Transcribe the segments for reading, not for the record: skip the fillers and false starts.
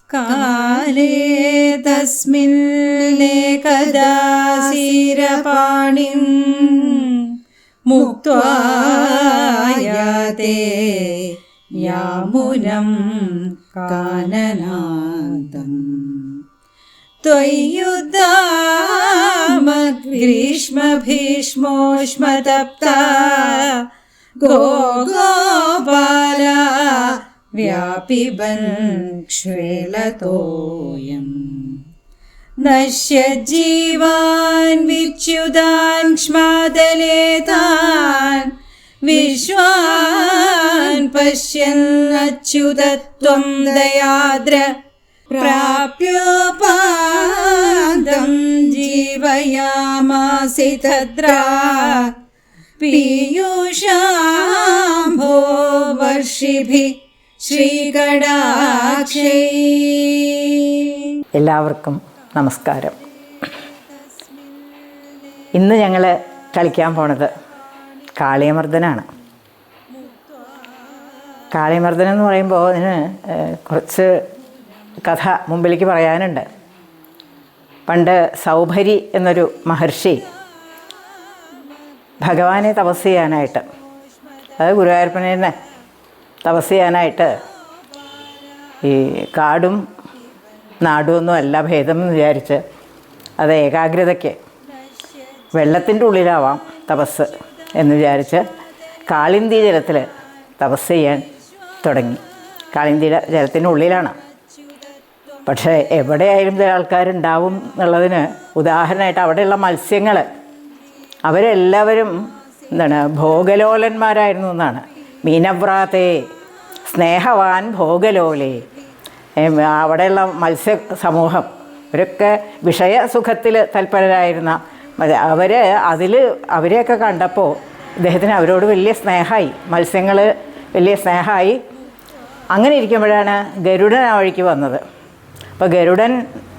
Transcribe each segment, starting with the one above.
കാലേ തസ്മിന്നേകദാ ശിരപാണിം മുക്ത്വാ യാതേ യാമുനം കാനനാദം ത്വയ്യുദ്ധാമഗ്രീഷ്മഭീഷ്മോഷ്മതപ്താ ഗോപാല വ്യാപിബൻ ക്ഷേളതോയം നശ്യജീവാൻ വിച്യുതാൻ ക്ഷ്മാദലേതാൻ വിശ്വാൻ പശ്യന്നച്യുതത്വം ദയാദ്ര പ്രാപ്യോപാദം ജീവയാമാസി തദ്രാ പീയൂഷാംഭോ വർഷിഭി ശ്രീകടാക്ഷൈ. എല്ലാവർക്കും നമസ്കാരം. ഇന്ന് ഞങ്ങൾ കളിക്കാൻ പോണത് കാളിയമർദ്ദനാണ്. കാളിയമർദ്ദനം എന്ന് പറയുമ്പോൾ അതിന് കുറച്ച് കഥ മുമ്പിലേക്ക് പറയാനുണ്ട്. പണ്ട് സൗഭരി എന്നൊരു മഹർഷി ഭഗവാനെ തപസ് ചെയ്യാനായിട്ട്, അത് ഗുരുവായൂരപ്പനെ തന്നെ തപസ് ചെയ്യാനായിട്ട്, ഈ കാടും നാടുമൊന്നും അല്ല ഭേദം എന്ന് വിചാരിച്ച് അത് ഏകാഗ്രതയ്ക്ക് വെള്ളത്തിൻ്റെ ഉള്ളിലാവാം തപസ് എന്ന് വിചാരിച്ച് കാളിന്തി ജലത്തിൽ തപസ് ചെയ്യാൻ തുടങ്ങി. കാളിന്തി ജലത്തിൻ്റെ ഉള്ളിലാണ്. പക്ഷേ എവിടെയായാലും ചില ആൾക്കാരുണ്ടാവും എന്നുള്ളതിന് ഉദാഹരണമായിട്ട് അവിടെയുള്ള മത്സ്യങ്ങൾ അവരെല്ലാവരും ഭോഗലോലന്മാരായിരുന്നു എന്നാണ്. മീനവ്രാതേ സ്നേഹവാൻ ഭോഗലോലേ. അവിടെയുള്ള മത്സ്യ സമൂഹം അവരൊക്കെ വിഷയസുഖത്തിൽ തൽപരരായിരുന്ന അവരെയൊക്കെ കണ്ടപ്പോൾ ഇദ്ദേഹത്തിന് അവരോട് വലിയ സ്നേഹമായി, മത്സ്യങ്ങൾ വലിയ സ്നേഹമായി. അങ്ങനെ ഇരിക്കുമ്പോഴാണ് ഗരുഡൻ ആ വഴിക്ക് വന്നത്. അപ്പോൾ ഗരുഡൻ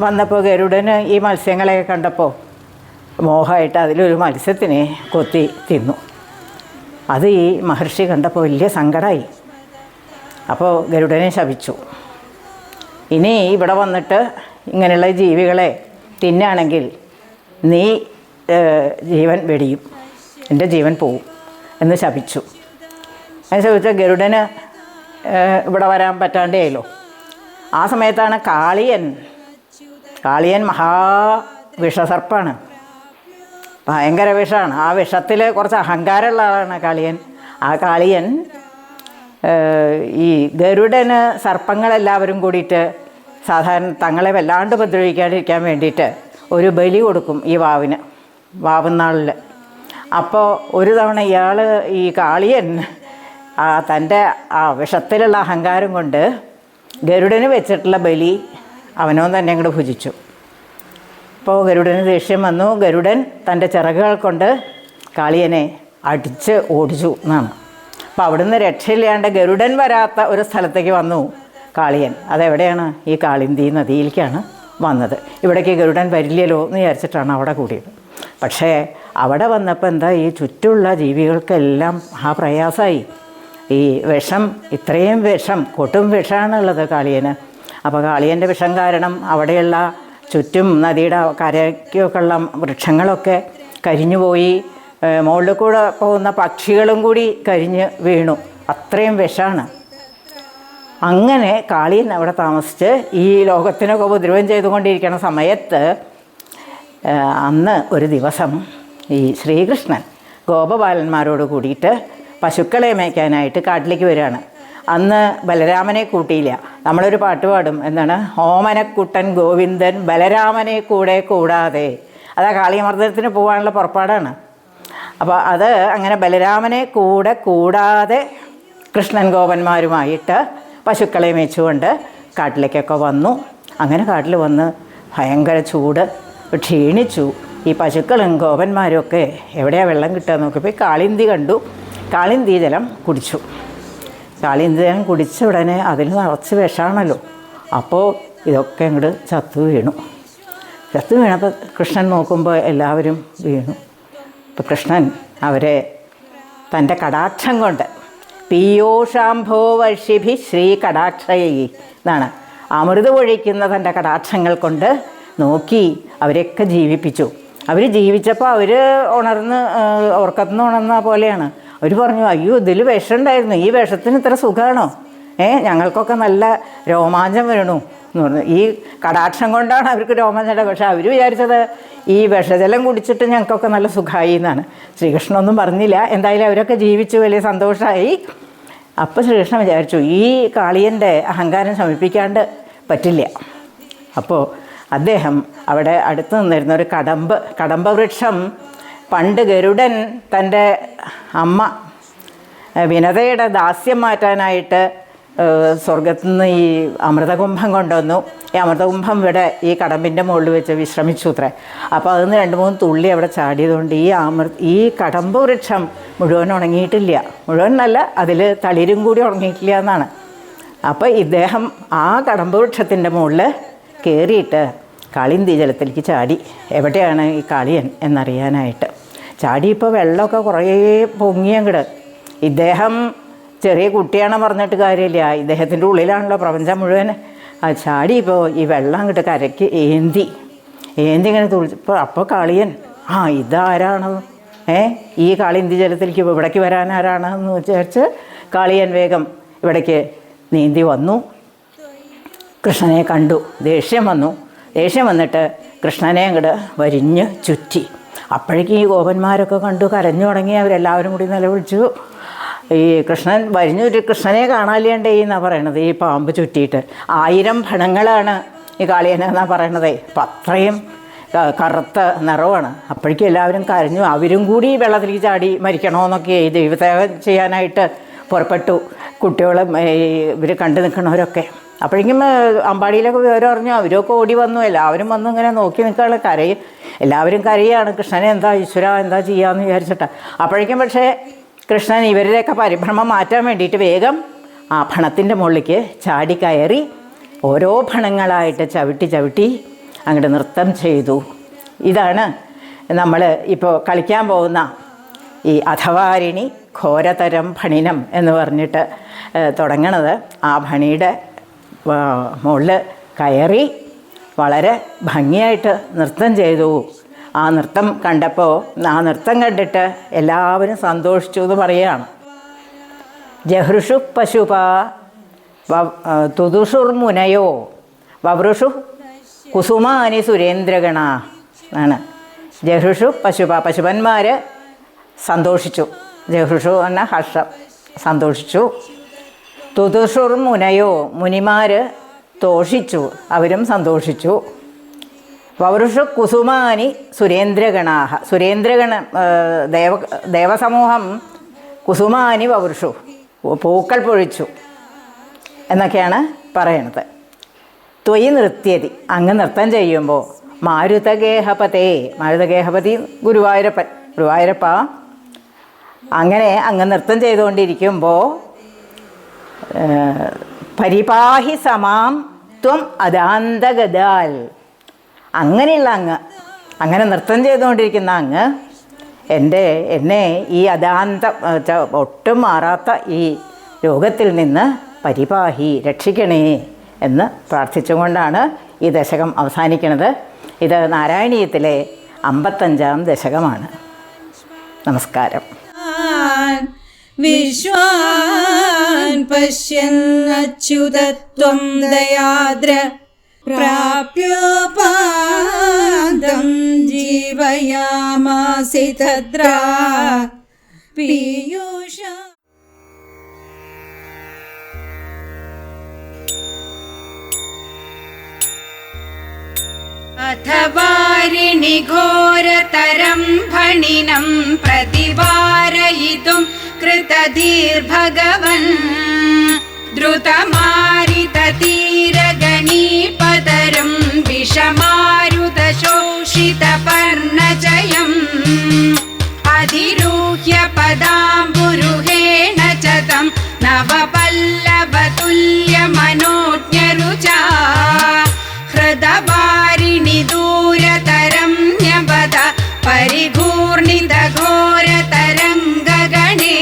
വന്നപ്പോൾ ഗരുഡന് ഈ മത്സ്യങ്ങളെയൊക്കെ കണ്ടപ്പോൾ മോഹമായിട്ട് അതിലൊരു മത്സ്യത്തിനെ കൊത്തി തിന്നു. അത് ഈ മഹർഷി കണ്ടപ്പോൾ വലിയ സങ്കടമായി. അപ്പോൾ ഗരുഡനെ ശപിച്ചു, ഇനി ഇവിടെ വന്നിട്ട് ഇങ്ങനെയുള്ള ജീവികളെ തിന്നാണെങ്കിൽ നീ ജീവൻ വെടിയും, എൻ്റെ ജീവൻ പോവും എന്ന് ശപിച്ചു. അങ്ങനെ ശപിച്ച ഗരുഡന് ഇവിടെ വരാൻ പറ്റാണ്ടേയല്ലോ. ആ സമയത്താണ് കാളിയൻ മഹാവിഷസർപ്പാണ്, ഭയങ്കര വിഷമാണ്. ആ വിഷത്തിൽ കുറച്ച് അഹങ്കാരമുള്ള ആളാണ് കാളിയൻ. ആ കാളിയൻ ഈ ഗരുഡന് സർപ്പങ്ങളെല്ലാവരും കൂടിയിട്ട് സാധാരണ തങ്ങളെ വല്ലാണ്ട് ഉപദ്രവിക്കാതിരിക്കാൻ വേണ്ടിയിട്ട് ഒരു ബലി കൊടുക്കും ഈ വാവുന്നാളിൽ. അപ്പോൾ ഒരു തവണ ഈ കാളിയൻ തൻ്റെ ആ വിഷത്തിലുള്ള അഹങ്കാരം കൊണ്ട് ഗരുഡന് വെച്ചിട്ടുള്ള ബലി അവനോ തന്നെ അങ്ങോട്ട് ഭുജിച്ചു. അപ്പോൾ ഗരുഡന് ദേഷ്യം വന്നു. ഗരുഡൻ തൻ്റെ ചിറകുകൾ കൊണ്ട് കാളിയനെ അടിച്ച് ഓടിച്ചു എന്നാണ്. അപ്പോൾ അവിടുന്ന് രക്ഷയില്ലാണ്ട് ഗരുഡൻ വരാത്ത ഒരു സ്ഥലത്തേക്ക് വന്നു കാളിയൻ. അതെവിടെയാണ്? ഈ കാളിന്തി നദിയിലേക്കാണ് വന്നത്. ഇവിടേക്ക് ഗരുഡൻ വരില്ലല്ലോ എന്ന് വിചാരിച്ചിട്ടാണ് അവിടെ കൂടിയത്. പക്ഷേ അവിടെ വന്നപ്പോൾ എന്താ, ഈ ചുറ്റുമുള്ള ജീവികൾക്കെല്ലാം ആ പ്രയാസമായി. ഈ വിഷം, ഇത്രയും വിഷം, കൊട്ടും വിഷമാണുള്ളത് കാളിയന്. അപ്പോൾ കാളിയൻ്റെ വിഷം കാരണം അവിടെയുള്ള ചുറ്റും നദിയുടെ കരയ്ക്കൊക്കെ ഉള്ള വൃക്ഷങ്ങളൊക്കെ കരിഞ്ഞുപോയി. മുകളിൽ കൂടെ പോകുന്ന പക്ഷികളും കൂടി കരിഞ്ഞ് വീണു. അത്രയും വിഷമാണ്. അങ്ങനെ കാളിയൻ അവിടെ താമസിച്ച് ഈ ലോകത്തിനൊക്കെ ഉപദ്രവം ചെയ്തുകൊണ്ടിരിക്കുന്ന സമയത്ത് അന്ന് ഒരു ദിവസം ഈ ശ്രീകൃഷ്ണൻ ഗോപബാലന്മാരോട് കൂടിയിട്ട് പശുക്കളെ മേയ്ക്കാനായിട്ട് കാട്ടിലേക്ക് വരികയാണ്. അന്ന് ബലരാമനെ കൂട്ടിയില്ല. നമ്മളൊരു പാട്ട് പാടും, എന്താണ്, ഓമനക്കുട്ടൻ ഗോവിന്ദൻ ബലരാമനെ കൂടെ കൂടാതെ. അത് കാളിയമർദ്ദനത്തിന് പോകാനുള്ള പുറപ്പാടാണ്. അപ്പോൾ അത് അങ്ങനെ ബലരാമനെ കൂടാതെ കൃഷ്ണൻ ഗോപന്മാരുമായിട്ട് പശുക്കളെ മേച്ചുകൊണ്ട് കാട്ടിലേക്കൊക്കെ വന്നു. അങ്ങനെ കാട്ടിൽ വന്ന് ഭയങ്കര ചൂട്, ക്ഷീണിച്ചു. ഈ പശുക്കളും ഗോപന്മാരും ഒക്കെ എവിടെയാണ് വെള്ളം കിട്ടുക നോക്കിയപ്പോൾ കാളിന്തി കണ്ടു. കാളിന്തി ജലം കുടിച്ചു. കാളിന്തി ജലം കുടിച്ച ഉടനെ അതിൽ നിറച്ച് വിഷമാണല്ലോ. അപ്പോൾ ഇതൊക്കെ അങ്ങോട്ട് ചത്തു വീണപ്പോൾ കൃഷ്ണൻ നോക്കുമ്പോൾ എല്ലാവരും വീണു. അപ്പോൾ കൃഷ്ണൻ അവരെ തൻ്റെ കടാക്ഷം കൊണ്ട് പീയൂഷാംഭോ വർഷിഭി ശ്രീ കടാക്ഷയി എന്നാണ്. അമൃത് പൊഴിക്കുന്ന തൻ്റെ കടാക്ഷങ്ങൾ കൊണ്ട് നോക്കി അവരെയൊക്കെ ജീവിപ്പിച്ചു. അവർ ജീവിച്ചപ്പോൾ അവർ ഉണർന്ന് ഉറക്കത്തിൽ നിന്ന് ഉണർന്ന പോലെയാണ്. അവർ പറഞ്ഞു, അയ്യോ ഇതിൽ വിഷമുണ്ടായിരുന്നു, ഈ വിഷത്തിന് ഇത്ര സുഖമാണോ? ഞങ്ങൾക്കൊക്കെ നല്ല രോമാഞ്ചം വരണു എന്ന് പറഞ്ഞു. ഈ കടാക്ഷം കൊണ്ടാണ് അവർക്ക് രോമാഞ്ചം. പക്ഷെ അവർ വിചാരിച്ചത് ഈ വിഷജലം കുടിച്ചിട്ട് ഞങ്ങൾക്കൊക്കെ നല്ല സുഖമായി എന്നാണ്. ശ്രീകൃഷ്ണനൊന്നും പറഞ്ഞില്ല. എന്തായാലും അവരൊക്കെ ജീവിച്ചു, വലിയ സന്തോഷമായി. അപ്പോൾ ശ്രീകൃഷ്ണൻ വിചാരിച്ചു ഈ കാളിയൻ്റെ അഹങ്കാരം ശമിപ്പിക്കാണ്ട് പറ്റില്ല. അപ്പോൾ അദ്ദേഹം അവിടെ അടുത്ത് നിന്നിരുന്ന ഒരു കടമ്പ വൃക്ഷം പണ്ട് ഗരുഡൻ തൻ്റെ അമ്മ വിനതയുടെ ദാസ്യം മാറ്റാനായിട്ട് സ്വർഗത്തു നിന്ന് ഈ അമൃതകുംഭം കൊണ്ടുവന്നു. ഈ അമൃതകുംഭം ഇവിടെ ഈ കടമ്പിൻ്റെ മുകളിൽ വെച്ച് വിശ്രമിച്ചു അത്രേ. അപ്പോൾ അതിൽ നിന്ന് 2-3 തുള്ളി അവിടെ ചാടിയതുകൊണ്ട് ഈ കടമ്പ് വൃക്ഷം മുഴുവൻ ഉണങ്ങിയിട്ടില്ല. മുഴുവൻ നല്ല അതിൽ തളിരും കൂടി ഉണങ്ങിയിട്ടില്ല എന്നാണ്. അപ്പോൾ ഇദ്ദേഹം ആ കടമ്പ് വൃക്ഷത്തിൻ്റെ മുകളിൽ കയറിയിട്ട് കാളിന്തി ജലത്തിലേക്ക് ചാടി. എവിടെയാണ് ഈ കാളിയൻ എന്നറിയാനായിട്ട് ചാടി. ഇപ്പോൾ വെള്ളമൊക്കെ കുറേ പൊങ്ങിയങ്ങട്. ഇദ്ദേഹം ചെറിയ കുട്ടിയാണ് പറഞ്ഞിട്ട് കാര്യമില്ല, ഇദ്ദേഹത്തിൻ്റെ ഉള്ളിലാണല്ലോ പ്രപഞ്ചം മുഴുവൻ. ചാടി ഇപ്പോൾ ഈ വെള്ളം അങ്ങോട്ട് കരയ്ക്ക് ഏന്തി ഇങ്ങനെ തുളിച്ചപ്പോൾ അപ്പോൾ കാളിയൻ ഇതാരാണ് ഈ കാളിന്തി ജലത്തിലേക്ക് ഇവിടേക്ക് വരാൻ ആരാണെന്ന് വിചാരിച്ച് കാളിയൻ വേഗം ഇവിടേക്ക് നീന്തി വന്നു. കൃഷ്ണനെ കണ്ടു, ദേഷ്യം വന്നിട്ട് കൃഷ്ണനെ അങ്ങോട്ട് വരിഞ്ഞ് ചുറ്റി. അപ്പോഴേക്കും ഈ ഗോപന്മാരൊക്കെ കണ്ടു കരഞ്ഞു തുടങ്ങി. അവരെല്ലാവരും കൂടി നിലവിളിച്ചു. ഈ കൃഷ്ണൻ വരിഞ്ഞൊരു കൃഷ്ണനെ കാണാനില്ലേണ്ടേ എന്നാണ് പറയണത്. ഈ പാമ്പ് ചുറ്റിയിട്ട് 1000 ഫണങ്ങളാണ് ഈ കാളിയനെന്നാണ് പറയണത്. അപ്പം അത്രയും കറുത്ത നിറവാണ്. അപ്പോഴേക്കും എല്ലാവരും കരഞ്ഞു. അവരും കൂടി വെള്ളത്തിലേക്ക് ചാടി മരിക്കണമെന്നൊക്കെ ഈ ദൈവത്യാഗം ചെയ്യാനായിട്ട് പുറപ്പെട്ടു. കുട്ടികളും ഇവർ കണ്ടു നിൽക്കണവരൊക്കെ. അപ്പോഴേക്കും അമ്പാടിയിലൊക്കെ വിവരം അറിഞ്ഞു. അവരൊക്കെ ഓടി വന്നു. എല്ലാവരും വന്നു ഇങ്ങനെ നോക്കി നിൽക്കാനുള്ള എല്ലാവരും കരയാണ്. കൃഷ്ണനെ എന്താ ഈശ്വര എന്താ ചെയ്യാമെന്ന് വിചാരിച്ചിട്ടാണ്. അപ്പോഴേക്കും പക്ഷേ കൃഷ്ണൻ ഇവരുടെയൊക്കെ പരിഭ്രമം മാറ്റാൻ വേണ്ടിയിട്ട് വേഗം ആ ഫണത്തിൻ്റെ മുകളിലേക്ക് ചാടി കയറി ഓരോ ഫണങ്ങളായിട്ട് ചവിട്ടി അങ്ങോട്ട് നൃത്തം ചെയ്തു. ഇതാണ് നമ്മൾ ഇപ്പോൾ കളിക്കാൻ പോകുന്ന ഈ അഥവാരിണി ഘോരതരം ഫണിനം എന്ന് പറഞ്ഞിട്ട് തുടങ്ങണത്. ആ ഫണിയുടെ മുകളിൽ കയറി വളരെ ഭംഗിയായിട്ട് നൃത്തം ചെയ്തു. ആ നൃത്തം കണ്ടപ്പോൾ ആ നൃത്തം കണ്ടിട്ട് എല്ലാവരും സന്തോഷിച്ചു എന്ന് പറയുകയാണ്. ജഹൃഷു പശുപ തുതുഷുർമുനയോ വവൃഷു കുസുമാനി സുരേന്ദ്രഗണ ആണ്. ജഹൃഷു പശുപ പശുപന്മാർ സന്തോഷിച്ചു. ജഹൃഷു എന്ന ഹർഷം സന്തോഷിച്ചു. തുതുഷുർമുനയോ മുനിമാർ തോഷിച്ചു, അവരും സന്തോഷിച്ചു. വവൃഷു കുസുമാനി സുരേന്ദ്രഗണാഹ ദേവസമൂഹം കുസുമാനി വവൃഷു പൂക്കൾ പൊഴിച്ചു എന്നൊക്കെയാണ് പറയണത്. ത്വയി നൃത്യതി അങ്ങ് നൃത്തം ചെയ്യുമ്പോൾ മാരുതഗേഹപതി ഗുരുവായൂരപ്പ അങ്ങനെ അങ്ങ് നൃത്തം ചെയ്തുകൊണ്ടിരിക്കുമ്പോൾ പരിപാഹി സമാം ത്വം അദാന്തഗദാൽ അങ്ങനെയുള്ള അങ്ങനെ നൃത്തം ചെയ്തുകൊണ്ടിരിക്കുന്ന എന്നെ ഈ ഒട്ടും മാറാത്ത ഈ രോഗത്തിൽ നിന്ന് പരിപാഹി രക്ഷിക്കണേ എന്ന് പ്രാർത്ഥിച്ചുകൊണ്ടാണ് ഈ ദശകം അവസാനിക്കുന്നത്. ഇത് നാരായണീയത്തിലെ 55-ാം ദശകമാണ്. നമസ്കാരം. വിശ്വാൻ പശ്യന്നച്യുതത്വം ദയാദ്ര പ്രാപ്യോപാദം ജീവയാമാസി തദ്രാ പീയൂഷ. അഥവാരിണി ഘോരതരം ഫണിനം പ്രതിവാരയിതും കൃതധീർഭഗവൻ ദ്രുതമാരിതീരഗണീപതരും വിഷമാരുതശോഷിതപർണജയം അധിരൂഹ്യ പദാംബുരുഹേണ ച തം നവപല്ലവതുല്യമനോജ്ഞരുചാ ഹൃദവാരിണി ദൂരതരം ന്യപത പരിഘൂർണിതഘോരതരംഗഗണേ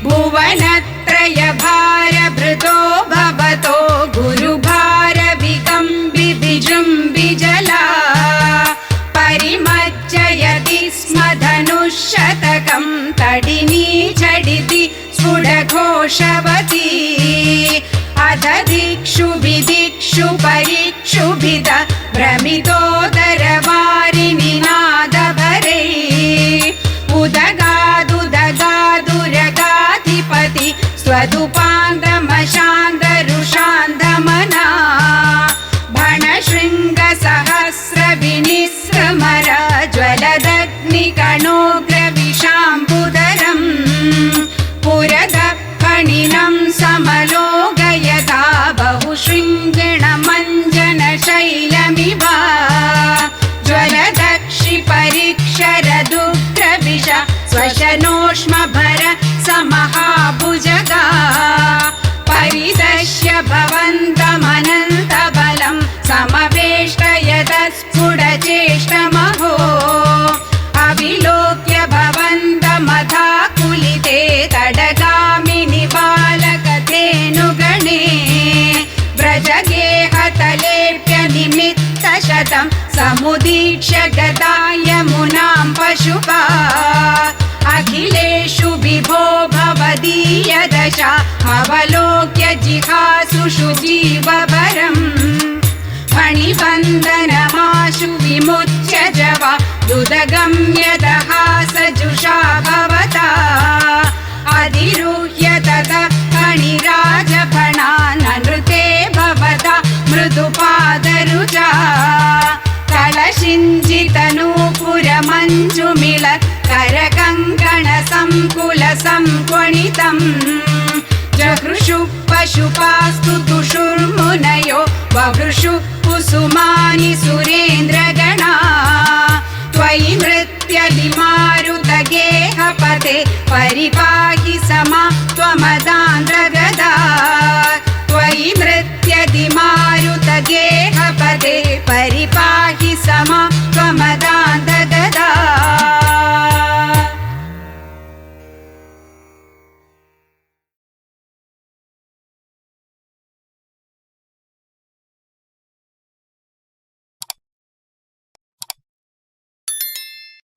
ഭുവനത്രയ ഭാരഭൃത दिक्षु विदिक्षु परीक्षुभिद भ्रमितोदरवारिणि नादभरे उदगादुदगादुरगाधिपति स्वदुपान्दमशान्दरुषान्दमना भणशृङ्गसहस्रविनिस्रमर ज्वलदग्निकणोग्रविशाम्बुधरम् पुरदः फणिनं समलोकयता बहुशृङ्गिणमञ्जनशैलमिव ज्वलदक्षिपरीक्षरदुग्रविष स्वशनोष्मभर समहाभुजगा परिदश्य भवन्तमनन्तबलं समवेष्टयतस्फुटचेष्टमहो अविलोक्य भवन्तमथाकुलिते तडगामिनि बालकथेनुगणे व्रजगेहतलेऽप्यनिमित्तशतं समुदीक्ष्य गता यमुनां पशुपा अखिलेषु विभो भवदीयदशा अवलोक्य जिहासुषु जीवभरम् फणिबन्धनमाशु विमुच्य जवा दुदगम्यदहासजुषा भवता अधिरुह्य ततः फणिराजफणाननृते भवता मृदुपादरुचा कलशिञ्जितनूपुरमञ्जुमिळ करकङ्कणसङ्कुलसङ्क्वणितम् जगृषु पशुपास्तु तुषुर्मुनयो ववृषु कुसुमानि सुरेन्द्रगणा त्वयि मृत्यलिमारुतगेहपते परिपाहि समा त्वमदान्द्रगदा त्वयि मृत्यदिमारुतगेहपते परिपाहि